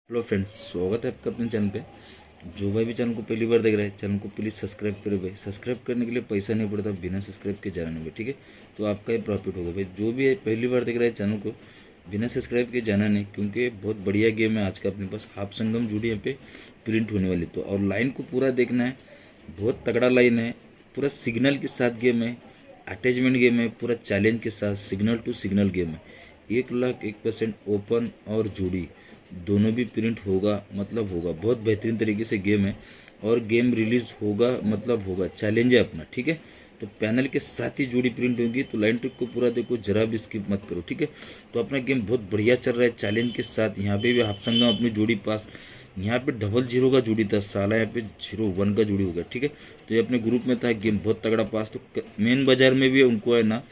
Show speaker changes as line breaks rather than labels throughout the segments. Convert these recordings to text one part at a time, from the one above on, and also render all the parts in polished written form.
Hello friends, स्वागत है आपका अपने चैनल पे। जो भाई भी चैनल को पहली बार देख रहे हैं, चैनल को प्लीज़ सब्सक्राइब करो भाई। सब्सक्राइब करने के लिए पैसा नहीं पड़ता, बिना सब्सक्राइब के जाना नहीं, ठीक है। तो आपका ही प्रॉफिट होगा भाई। जो भी है पहली बार देख रहा है चैनल को, बिना सब्सक्राइब के जाना नहीं, क्योंकि बहुत बढ़िया गेम है आज का अपने पास। हाफ संगम जुड़ी यहाँ पे प्रिंट होने वाली, तो और लाइन को पूरा देखना है। बहुत तगड़ा लाइन है, पूरा सिग्नल के साथ गेम है, अटैचमेंट गेम है, पूरा चैलेंज के साथ सिग्नल टू सिग्नल गेम है। 1,01% ओपन और जुड़ी दोनों भी प्रिंट होगा, मतलब होगा। बहुत बेहतरीन तरीके से गेम है और गेम रिलीज होगा, मतलब होगा। चैलेंज है अपना, ठीक है। तो पैनल के साथ ही जोड़ी प्रिंट होगी, तो लाइन ट्रिक को पूरा देखो, जरा भी स्किप मत करो, ठीक है। तो अपना गेम बहुत बढ़िया चल रहा है चैलेंज के साथ। यहाँ पे भी हाफ संगम अपनी जोड़ी पास, यहाँ पे 00 का जोड़ी था साला, यहाँ पे 01 का जोड़ी हो गया, ठीक है। तो ये अपने ग्रुप में था, गेम बहुत तगड़ा पास। तो मेन बाजार में भी उनको है ना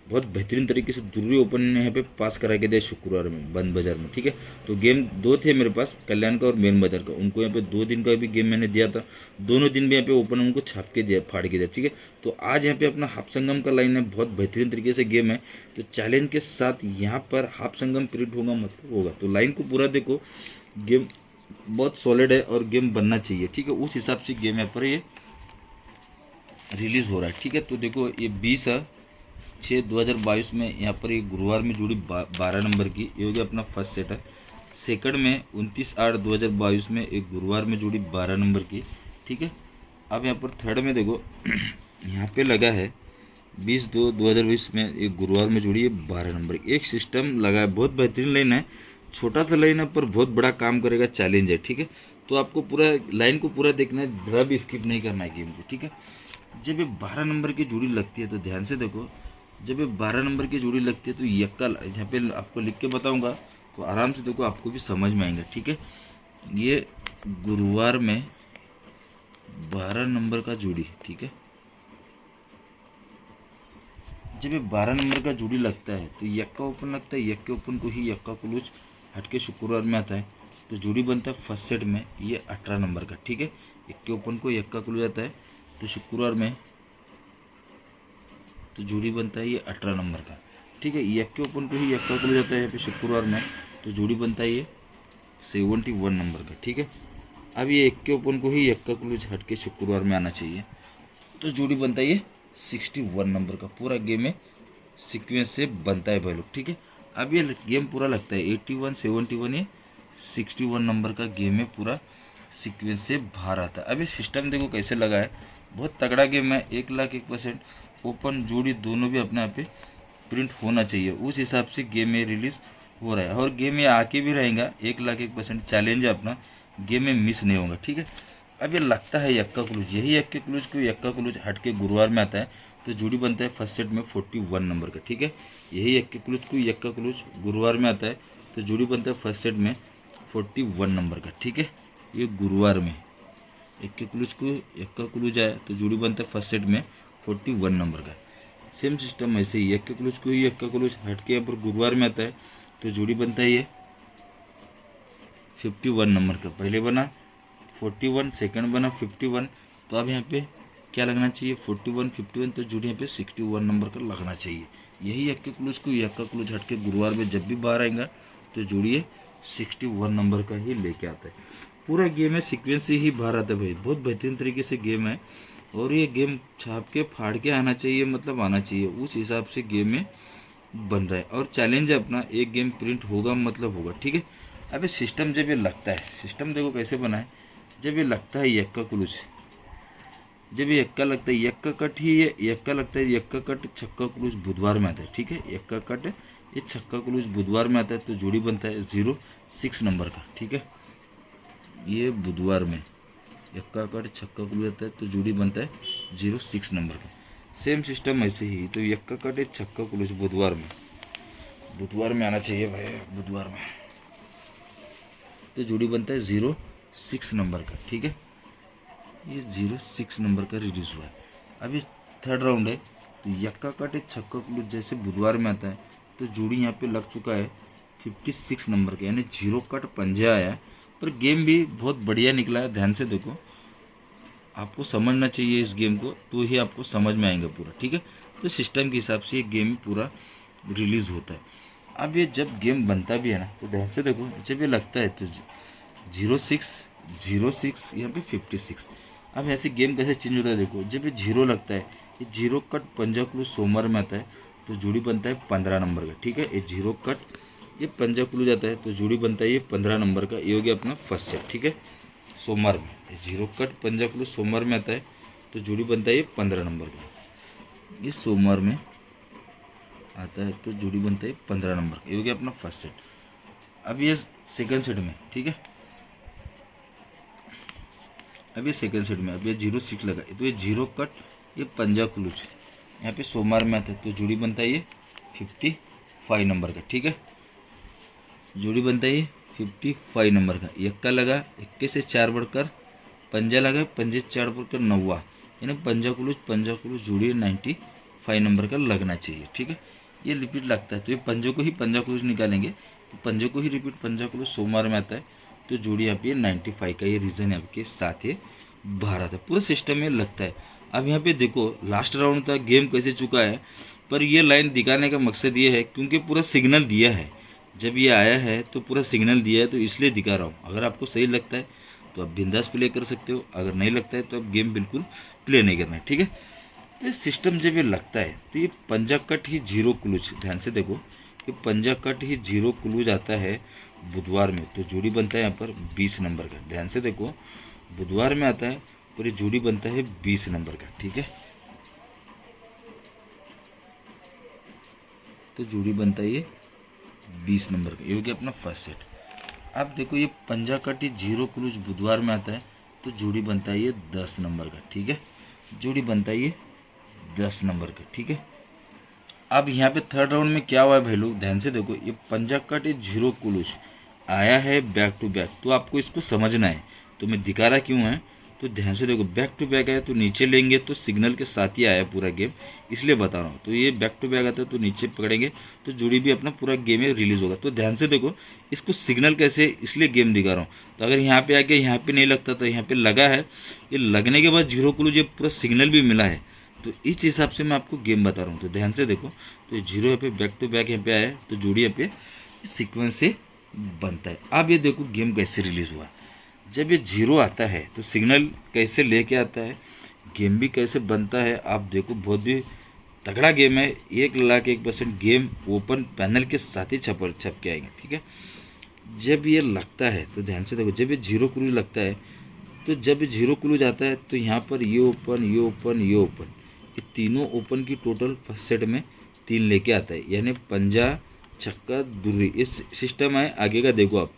बहुत बेहतरीन तरीके से दुर्री ओपन ने यहाँ पे पास करा के दिया शुक्रवार में बंद बाजार में, ठीक है। तो गेम दो थे मेरे पास, कल्याण का और मेन बाजार का। उनको यहाँ पे 2 दिन का भी गेम मैंने दिया था, दोनों दिन भी यहाँ पे ओपन उनको छाप के दिया, फाड़ के दिया, ठीक है। तो आज यहाँ पे अपना हाफ संगम का लाइन है, बहुत बेहतरीन तरीके से गेम है। तो चैलेंज के साथ यहाँ पर हाफ संगम प्रिंट होगा, मतलब होगा। तो लाइन को पूरा देखो, गेम बहुत सॉलिड है और गेम बनना चाहिए, ठीक है। उस हिसाब से गेम यहाँ पर ये रिलीज हो रहा है, ठीक है। तो देखो ये 20/6/2022 में यहाँ पर ये गुरुवार में जुड़ी 12 नंबर की, ये हो गया अपना फर्स्ट सेट है। सेकंड में 29/8/2022 में एक गुरुवार में जुड़ी 12 नंबर की, ठीक है। अब यहाँ पर थर्ड में देखो यहाँ पे लगा है 20/2/2020 में एक गुरुवार में जुड़ी है 12 नंबर की। एक सिस्टम लगा है, बहुत बेहतरीन लाइन है, छोटा सा लाइन है पर बहुत बड़ा काम करेगा, चैलेंज है, ठीक है। तो आपको पूरा लाइन को पूरा देखना है, जरा भी स्किप नहीं करना है गेम को, ठीक है। जब ये 12 नंबर की जोड़ी लगती है तो ध्यान से देखो, जब ये 12 नंबर की जोड़ी लगती है तो यक्का, यहाँ पे आपको लिख के बताऊंगा तो आराम से देखो, आपको भी समझ में आएगा, ठीक है। ये गुरुवार में 12 नंबर का जोड़ी, ठीक है। जब ये 12 नंबर का जोड़ी लगता है तो यक्का ओपन लगता है, यक्के ओपन को ही यक्का कुलूच हटके शुक्रवार में आता है, तो जोड़ी बनता है फर्स्ट सेट में ये 18 नंबर का, ठीक है। यक्के ओपन को यक्का कुलूच आता है तो शुक्रवार में तो जोड़ी बनता है ये 18 नंबर का, ठीक है। यक्के ओपन को ही यक्का कुलूच आता है यहाँ पे शुक्रवार में, तो जोड़ी बनता है ये 71 नंबर का, ठीक है। अब ये यक्के ओपन को ही यक्का कुलूच हटके शुक्रवार में आना चाहिए, तो जोड़ी बनता है ये 61 नंबर का। पूरा गेम है सीक्वेंस से बनता है भाई लोग, ठीक है। अब ये गेम पूरा लगता है 81, 71, ये 61 नंबर का गेम है, पूरा सीक्वेंस से बाहर आता है। अब ये सिस्टम देखो कैसे लगा है, बहुत तगड़ा गेम है। 1,01% ओपन जोड़ी दोनों भी अपने आप पे प्रिंट होना चाहिए, उस हिसाब से गेम में रिलीज हो रहा है। और गेम में आके भी रहेगा 1,01% चैलेंज है अपना, गेम में मिस नहीं होगा, ठीक है। अब ये लगता है यक्का कुलूच, यही यक्के कुलूच को यक्का कुलूच हट के गुरुवार में आता है, तो जोड़ी बनता है फर्स्ट सेट में 41 नंबर का, ठीक है। यही यक्के कुलूच को यक्का कुलूच गुरुवार में आता है, तो जोड़ी बनता है फर्स्ट सेट में 41 नंबर का, ठीक है। ये गुरुवार में यक्के कुलूच को यक्का कुलूच आया तो जोड़ी बनता है फर्स्ट सेट में 41 नंबर का। सेम सिस्टम ऐसे ही यक्के कुलूच को ही यक्का कुलूच हट के यहाँ पर गुरुवार में आता है, तो जोड़ी बनता है ये 51 नंबर का। पहले बना 41, सेकंड बना 51, तो अब यहाँ पे क्या लगना चाहिए 41, 51, तो जोड़ी यहाँ पे 61 नंबर का लगना चाहिए। यही यक्के कुलूच को यक्का कुलूच हट के गुरुवार में जब भी बाहर आएगा तो जोड़िए 61 नंबर का ही लेके आता है। पूरा गेम है सीक्वेंस से ही बाहर आता है भाई, बहुत बेहतरीन तरीके से गेम है। और ये गेम छाप के फाड़ के आना चाहिए, मतलब आना चाहिए, उस हिसाब से गेम में बन रहा है। और चैलेंज है अपना, एक गेम प्रिंट होगा, मतलब होगा, ठीक है। अबे सिस्टम जब ये लगता है, सिस्टम देखो कैसे बना है। जब ये लगता है यक्का कुलूच, जब ये यक्का लगता है, यक्का कट ही ये यक्का लगता है, यक्का कट छक्का कुलूच बुधवार में आता है, ठीक है। यक्का कट ये छक्का कुलूच बुधवार में आता है, तो जोड़ी बनता है 06 नंबर का, ठीक है। ये बुधवार में यक्का कट छक्का कुलूच आता है, तो जोड़ी बनता है 06 नंबर का। सेम सिस्टम ऐसे ही, तो यक्का कट छक्का कुलूच बुधवार में आना चाहिए भाई, बुधवार में, तो जोड़ी बनता है 06 नंबर का, ठीक है। ये 06 नंबर का रिलीज हुआ है। अब ये थर्ड राउंड है, तो यक्का कट छक्का कुलूच जैसे बुधवार में आता है, तो जोड़ी यहाँ पे लग चुका है 56 नंबर का, यानी 0 कट पंजा आया है। पर गेम भी बहुत बढ़िया निकला है, ध्यान से देखो, आपको समझना चाहिए इस गेम को, तो ही आपको समझ में आएगा पूरा, ठीक है। तो सिस्टम के हिसाब से ये गेम पूरा रिलीज होता है। अब ये जब गेम बनता भी है ना, तो ध्यान से देखो, जब ये लगता है तो 06 यहाँ पे 56। अब यहाँ से गेम कैसे चेंज होता है देखो, जब ये जीरो लगता है, ये जीरो कट पंजा क्लूज सोमवार में आता है तो जोड़ी बनता है 15 नंबर का। ठीक है, ये जीरो कट ये पंजा क्लूज आता है तो जोड़ी बनता है ये 15 नंबर का। ये हो गया अपना फर्स्ट सेट। ठीक है, सोमवार में ये जीरो कट पंजा क्लूज सोमवार में आता है तो जोड़ी बनता है ये 15 नंबर का। ये सोमवार में आता है तो जोड़ी बनता है 15 नंबर का। ये हो गया अपना फर्स्ट सेट। अब ये सेकंड सेट में, ठीक है, अब ये सेकंड सेट में अब ये 06 लगा तो ये जीरो कट ये पंजा क्लूज यहाँ पे सोमवार में आता है तो जोड़ी बनता है ये 55 नंबर का। ठीक है, जोड़ी बनता है ये 55 नंबर का। यक्का लगा, इक्के से 4 बढ़कर पंजा लगा, पंजे 4 बढ़कर 9, यानी पंजा क्लूज जोड़ी 95 नंबर का लगना चाहिए। ठीक है, ये रिपीट लगता है तो ये पंजों को ही पंजा क्लूज निकालेंगे तो पंजों को ही रिपीट पंजा क्लूज सोमवार में आता है तो जोड़ी यहाँ पे 95 का। ये रीजन है आपके साथ ये बारह था। पूरा सिस्टम में लगता है। अब यहाँ पे देखो लास्ट राउंड तक गेम कैसे चुका है, पर ये लाइन दिखाने का मकसद ये है क्योंकि पूरा सिग्नल दिया है। जब ये आया है तो पूरा सिग्नल दिया है तो इसलिए दिखा रहा हूँ। अगर आपको सही लगता है तो आप बिंदास प्ले कर सकते हो, अगर नहीं लगता है तो आप गेम बिल्कुल प्ले नहीं करना है। ठीक है, तो ये सिस्टम जब ये लगता है तो ये पंजा कट ही जीरो क्लूज, ध्यान से देखो, ये पंजा कट ही जीरो क्लूज आता है बुधवार में तो जोड़ी बनता है यहाँ पर 20 नंबर का। ध्यान से देखो, बुधवार में आता है और ये जोड़ी बनता है 20 नंबर का। ठीक है, तो जोड़ी बनता है ये 20 नंबर का। ये हो गया अपना फर्स्ट सेट। अब देखो ये पंजा कट ही जीरो क्लूज बुधवार में आता है तो जोड़ी बनता है ये 10 नंबर का। ठीक है, जोड़ी बनता है ये 10 नंबर का। ठीक है, अब यहाँ पे थर्ड राउंड में क्या हुआ है भाई लोग, ध्यान से देखो, ये पंजा कट ये जीरो क्लूज आया है बैक टू बैक, तो आपको इसको समझना है। तो मैं दिखा रहा क्यों है, तो ध्यान से देखो, बैक टू बैक है तो नीचे लेंगे तो सिग्नल के साथ ही आया पूरा गेम, इसलिए बता रहा हूँ। तो ये बैक टू बैक आता है तो नीचे पकड़ेंगे तो जोड़ी भी अपना पूरा गेम में रिलीज होगा। तो ध्यान से देखो, इसको सिग्नल कैसे, इसलिए गेम दिखा रहा हूँ। तो अगर यहाँ पे आके यहाँ पे नहीं लगता तो यहाँ पे लगा है, ये लगने के बाद जीरो क्लूज ये पूरा सिग्नल भी मिला है, तो इस हिसाब से मैं आपको गेम बता रहा हूँ। तो ध्यान से देखो, तो ये जीरो यहाँ पे बैक टू बैक यहाँ पे आया है तो जोड़ी यहाँ पे सीक्वेंस से बनता है। अब ये देखो गेम कैसे रिलीज हुआ। जब ये जीरो आता है तो सिग्नल कैसे लेके आता है, गेम भी कैसे बनता है, आप देखो बहुत भी तगड़ा गेम है। 1,01% गेम ओपन पैनल के साथ ही छप के आएंगे। ठीक है, जब ये लगता है तो ध्यान से देखो, जब ये जीरो क्लूज लगता है तो जब ये जीरो क्लूज आता है तो यहाँ पर ये ओपन, ये ओपन, ये ओपन, ये तीनों ओपन की टोटल फर्स्ट सेट में 3 लेके आता है, यानी पंजा छक्का दुर्री। इस सिस्टम है आगे का, देखो आप,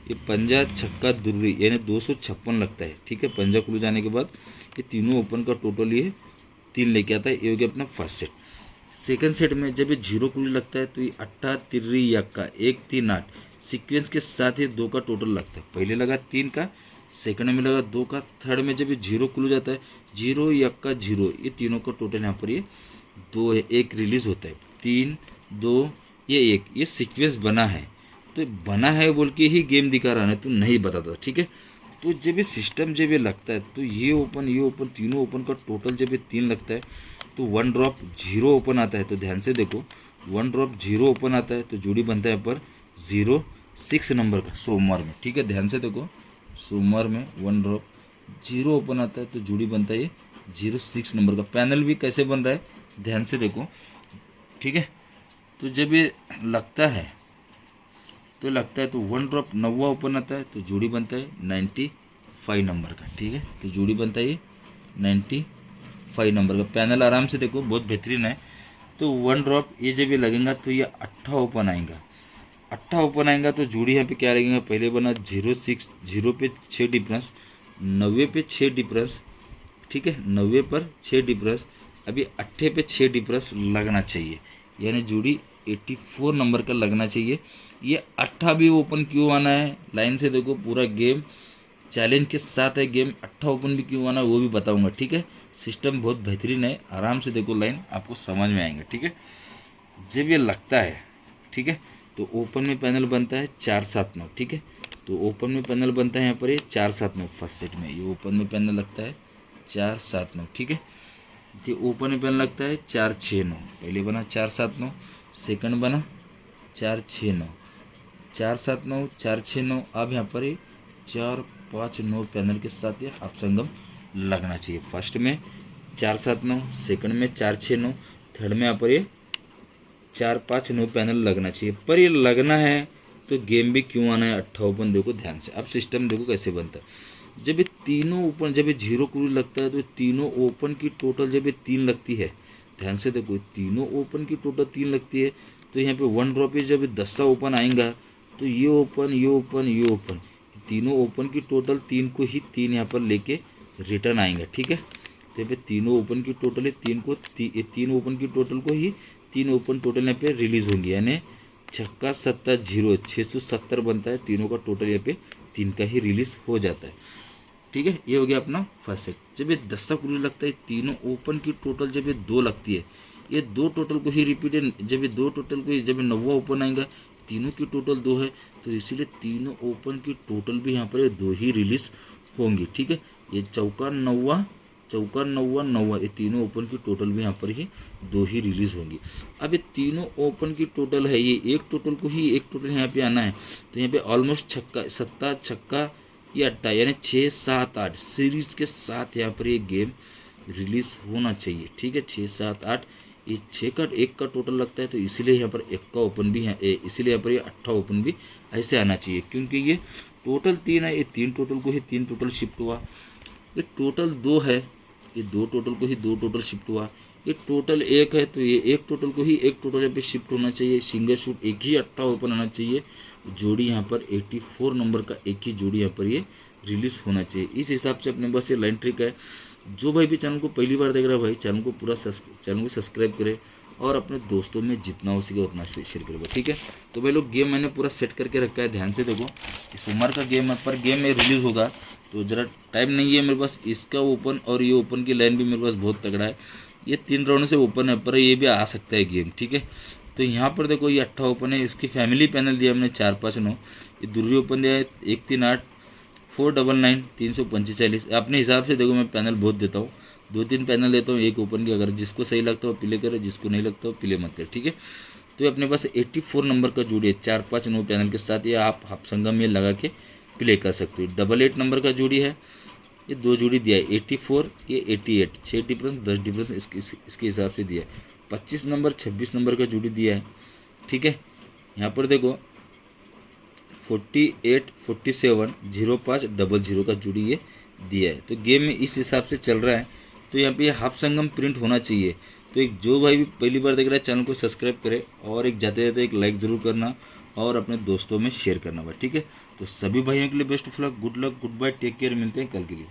ये पंजा छक्का दुर्री यानी 256 लगता है। ठीक है, पंजा क्लूज आने के बाद ये तीनों ओपन का टोटल ये 3 लेके आता है। ये हो गया अपना फर्स्ट सेट। सेकंड सेट में जब ये जीरो क्लूज लगता है तो ये 8 तिर्री यक्का 1 3 8 सीक्वेंस के साथ ये 2 का टोटल लगता है। पहले लगा 3 का, सेकंड में लगा 2 का, थर्ड में जब ये जीरो क्लूज आता है, 0 यक्का 0, ये तीनों का टोटल यहाँ पर ये 2 है, 1 रिलीज होता है, 3 2 ये 1, ये सीक्वेंस बना है। तो बना है बोल के ही गेम दिखा रहा है, तो नहीं बताता। ठीक है, तो जब ये सिस्टम जब ये लगता है तो ये ओपन तीनों ओपन का टोटल जब ये 3 लगता है तो 1 ड्रॉप 0 ओपन आता है। तो ध्यान से देखो, 1 ड्रॉप 0 ओपन आता है तो जोड़ी बनता है पर 06 नंबर का सोमवार में। ठीक है, ध्यान से देखो, सोमवार में 1 ड्रॉप 0 ओपन आता है तो जोड़ी बनता है ये 06 नंबर का। पैनल भी कैसे बन रहा है ध्यान से देखो। ठीक है, तो जब ये लगता है तो 1 ड्रॉप 9 ओपन आता है तो जोड़ी बनता है 95 नंबर का। ठीक है, तो जोड़ी बनता है ये 95 नंबर का। पैनल आराम से देखो, बहुत बेहतरीन है। तो 1 ड्रॉप ये जब ये लगेगा तो ये 8 ओपन आएगा, 8 ओपन आएगा तो जोड़ी यहाँ पे क्या लगेगा, पहले बना 06, 0 पे 6 डिफरेंस, 90 पे 6 डिफरेंस। ठीक है, 90 पर 6 डिफरेंस, अभी 8 पे 6 डिफरेंस लगना चाहिए, यानी जोड़ी 84 नंबर का लगना चाहिए। ये 8 भी ओपन क्यों आना है, लाइन से देखो, पूरा गेम चैलेंज के साथ है। गेम 8 ओपन भी क्यों आना है वो भी बताऊंगा। ठीक है, सिस्टम बहुत बेहतरीन है, आराम से देखो, लाइन आपको समझ में आएंगे। ठीक है, जब ये लगता है, ठीक है, तो ओपन में पैनल बनता है 4 7 9। ठीक है, तो ओपन में पैनल बनता है यहाँ पर ये 4 7 9 फर्स्ट सेट में, ये ओपन में पैनल लगता है 4 7 9। ठीक है, ये ओपन में पैनल लगता है 4 6 9, पहले बना 4 7 9, सेकंड बना 4 6 9, 4 7 9 4 6 9। अब यहाँ पर ये 4 5 9 पैनल के साथ ये हाफ संगम लगना चाहिए। फर्स्ट में 4 7 9, सेकंड में 4 6 9, थर्ड में यहाँ पर ये 4 5 9 पैनल लगना चाहिए। पर ये लगना है तो गेम भी क्यों आना है 8 ओपन, देखो ध्यान से। अब सिस्टम देखो कैसे बनता है। जब ये तीनों ओपन, जब ये 0 क्रूज लगता है तो तीनों ओपन की टोटल जब ये 3 लगती है, ध्यान से देखो, तीनों ओपन की टोटल 3 लगती है, तो यहाँ पे 1 ड्रॉप पे जब 10 ओपन आएगा तो ये ओपन ये ओपन ये ओपन, तीनों ओपन की टोटल 3 को ही 3 यहाँ पर लेके रिटर्न आएंगे। ठीक है, तो यहाँ पे तीनों ओपन की टोटल है 3 को 3 ओपन की टोटल को ही 3 ओपन टोटल यहाँ पे रिलीज होंगी, यानी 6 7 0 670 बनता है। तीनों का टोटल यहाँ पे 3 का ही रिलीज हो जाता है। ठीक है, ये हो गया अपना फर्स्ट सेट। जब ये 10 क्रूज लगता है, तीनों ओपन की टोटल जब ये 2 लगती है, ये 2 टोटल को ही रिपीट है। जब ये 2 टोटल को जब ये 9वां ओपन आएगा, तीनों की टोटल 2 है, तो इसीलिए तीनों ओपन की टोटल भी यहाँ पर ये 2 ही रिलीज होंगी। ठीक है, ये चौका 9वां 9वां, ये तीनों ओपन की टोटल भी यहाँ पर ही 2 ही रिलीज होंगी। अब ये तीनों ओपन की टोटल है, ये एक टोटल को ही एक टोटल यहाँ पे आना है, तो यहाँ पे ऑलमोस्ट छक्का 7 छक्का या 8, यानी 6 7 8 सीरीज के साथ यहाँ पर ये गेम रिलीज होना चाहिए। ठीक है, 6 7 8, ये 6 का 1 का टोटल लगता है, तो इसीलिए यहाँ पर 1 का ओपन भी है, इसीलिए यहाँ पर ये 8 ओपन भी ऐसे आना चाहिए, क्योंकि ये टोटल 3 है, ये 3 टोटल को ही 3 टोटल शिफ्ट हुआ। ये टोटल 2 है, ये 2 टोटल को ही 2 टोटल शिफ्ट हुआ। ये टोटल 1 है, तो ये 1 टोटल को ही 1 टोटल यहाँ पे शिफ्ट होना चाहिए। सिंगल शूट एक ही 8 ओपन आना चाहिए। जोड़ी यहाँ पर 84 नंबर का एक ही जोड़ी यहाँ पर ये रिलीज होना चाहिए। इस हिसाब से अपने पास ये लाइन ट्रिक है। जो भाई भी चैनल को पहली बार देख रहा है, भाई चैनल को सब्सक्राइब करे और अपने दोस्तों में जितना हो सके उतना शेयर करेगा। ठीक है, तो भाई लोग गेम मैंने पूरा सेट करके रखा है, ध्यान से देखो। इस उम्र का गेम है, पर गेम में रिलीज होगा तो ज़रा टाइम नहीं है मेरे पास। इसका ओपन और ये ओपन की लाइन भी मेरे पास बहुत तगड़ा है। ये 3 राउंड से ओपन है, पर ये भी आ सकता है गेम। ठीक है, तो यहाँ पर देखो ये 8 ओपन है। इसकी फैमिली पैनल दिया हमने 4 5 9, ये दूरी ओपन दिया है 1 3 8 4 9 9 345। अपने हिसाब से देखो, मैं पैनल बहुत देता हूँ, 2-3 पैनल देता हूँ एक ओपन की। अगर जिसको सही लगता हो प्ले करे, जिसको नहीं लगता हो प्ले मत करे। ठीक है, तो ये अपने पास 84 नंबर का जोड़ी है 4 5 9 पैनल के साथ। ये आप हाफ संगम में लगा के प्ले कर सकते हो। 88 नंबर का जोड़ी है, ये 2 जोड़ी दिया है 84 ये 88, 6 डिफरेंस 10 डिफरेंस इसके हिसाब से दिया है। 25 नंबर 26 नंबर का जोड़ी दिया है। ठीक है, यहाँ पर देखो 48 47 05 00 का जोड़ी ये दिया है। तो गेम में इस हिसाब से चल रहा है। तो यहाँ पे हाफ संगम प्रिंट होना चाहिए। तो एक जो भाई भी पहली बार देख रहा है, चैनल को सब्सक्राइब करे और एक जाते जाते एक लाइक ज़रूर करना और अपने दोस्तों में शेयर करना भाई। ठीक है, तो सभी भाइयों के लिए best of luck, good bye, take care, मिलते हैं कल के लिए।